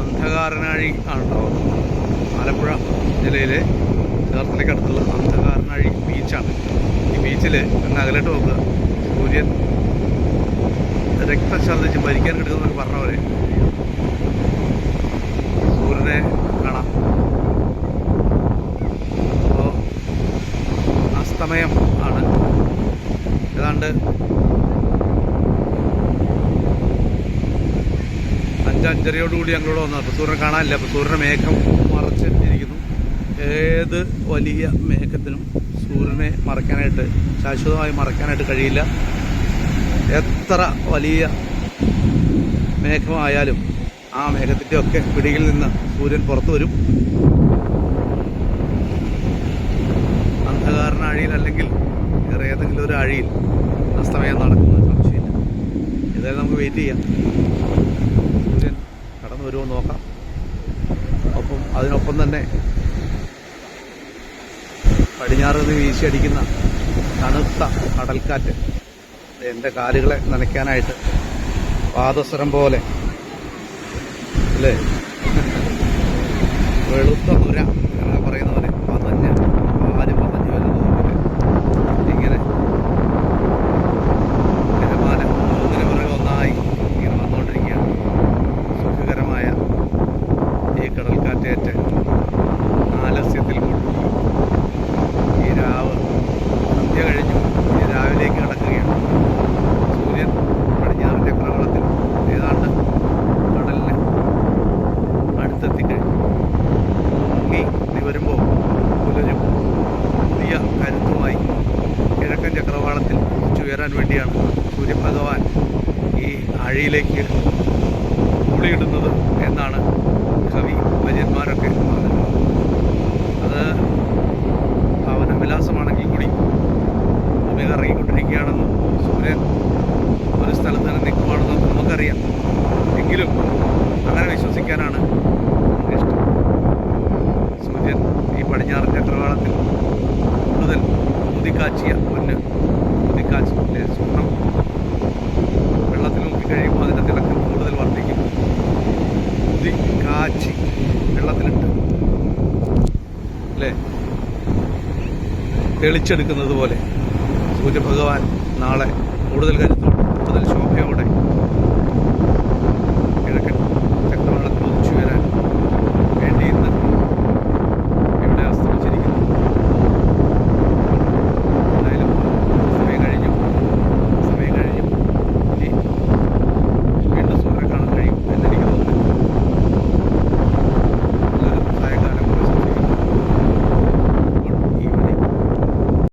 അന്ധകാരനാഴി ആണ് ഉണ്ടാവുന്നത്. ആലപ്പുഴ ജില്ലയിലെ ചേർത്തലയ്ക്കടുത്തുള്ള അന്ധകാരനാഴി ബീച്ചാണ്. ഈ ബീച്ചിൽ അങ്ങ് അകലോട്ട് നോക്കുക, സൂര്യൻ രക്തഛർദ്ദിച്ച് മരിക്കാൻ കിടക്കുന്നതൊക്കെ പറഞ്ഞ പോലെ സൂര്യനെ കാണാം. അപ്പോൾ അസ്തമയം ആണ്. ഏതാണ്ട് 5:30 ഞങ്ങളോട് വന്നത്. അപ്പോൾ സൂര്യനെ കാണാനില്ല. അപ്പോൾ സൂര്യനെ മേഘം മറച്ച് ഇരിക്കുന്നു. ഏത് വലിയ മേഘത്തിനും സൂര്യനെ മറയ്ക്കാനായിട്ട്, ശാശ്വതമായി മറയ്ക്കാനായിട്ട് കഴിയില്ല. എത്ര വലിയ മേഘമായാലും ആ മേഘത്തിൻ്റെയൊക്കെ പിടിയിൽ നിന്ന് സൂര്യൻ പുറത്തു വരും. അന്ധകാരനാഴിയിൽ അല്ലെങ്കിൽ വേറെ ഏതെങ്കിലും ഒരു ആഴിയിൽ അസ്തമയം നടക്കുന്നത് സംശയമില്ല. ഏതായാലും നമുക്ക് വെയിറ്റ് ചെയ്യാം, സൂര്യൻ കടന്നു വരുമോ നോക്കാം. അതിനൊപ്പം തന്നെ പടിഞ്ഞാറ് നിന്ന് വീശിയടിക്കുന്ന തണുത്ത കടൽക്കാറ്റ് എൻ്റെ കാലുകളെ നനയ്ക്കാനായിട്ട് പാദസരം പോലെ അല്ലേ, വെളുത്ത നുര എന്ന് പറയുന്ന പോലെ പതഞ്ഞ് പാല് പതഞ്ഞ് വരുന്നതുപോലെ ഇങ്ങനെ തിരമാല ഒന്നിനു പുറകെ ഒന്നായി ഇങ്ങനെ വന്നുകൊണ്ടിരിക്കുകയാണ്. സുഖകരമായ ഈ കടൽക്കാറ്റേറ്റ് ആലസ്യത്തിൽ മുഴുകി ഈ രാവ് സന്ധ്യ കഴിഞ്ഞു. ഈ രാവിലേക്ക് കടക്കുകയാണ്. സൂര്യൻ പടിഞ്ഞാറിൻ്റെ പ്രവളത്തിൽ ഏതാണ്ട് കടലിന് അടുത്തെത്തിക്കഴിഞ്ഞു. മുങ്ങി വരുമ്പോൾ പുലരും പുതിയ കരുത്തുമായി കിഴക്കൻ ചക്രവാളത്തിൽ ഉയരാൻ വേണ്ടിയാണ് സൂര്യഭഗവാൻ ഈ ആഴിയിലേക്ക് ൂളിയിടുന്നത് എന്നാണ് കവി വര്യന്മാരൊക്കെ പറഞ്ഞത്. അത് ഭാവനവിലാസമാണെങ്കിൽ കൂടി ഭൂമി കറങ്ങിക്കൊണ്ടിരിക്കുകയാണെന്നും സൂര്യൻ ഒരു സ്ഥലത്ത് തന്നെ നിൽക്കുവാണെന്നും നമുക്കറിയാം. എങ്കിലും അങ്ങനെ വിശ്വസിക്കാനാണ് നമുക്കിഷ്ടം. സൂര്യൻ ഈ പടിഞ്ഞാറൻ ചക്രവാളത്തിൽ കൂടുതൽ കുതിക്കാച്ചിയ പൊന്ന്, കുതിക്കാച്ചിലെ സ്വർണം വെള്ളത്തിൽ നോക്കിക്കഴിയുമ്പോൾ അതിൻ്റെ തിളക്കം കൂടുതൽ വർദ്ധിക്കും. കുതിക്കാച്ചി വെള്ളത്തിലിട്ട് അല്ലേ തെളിച്ചെടുക്കുന്നത് പോലെ സൂര്യഭഗവാൻ നാളെ കൂടുതൽ കരുത്ത്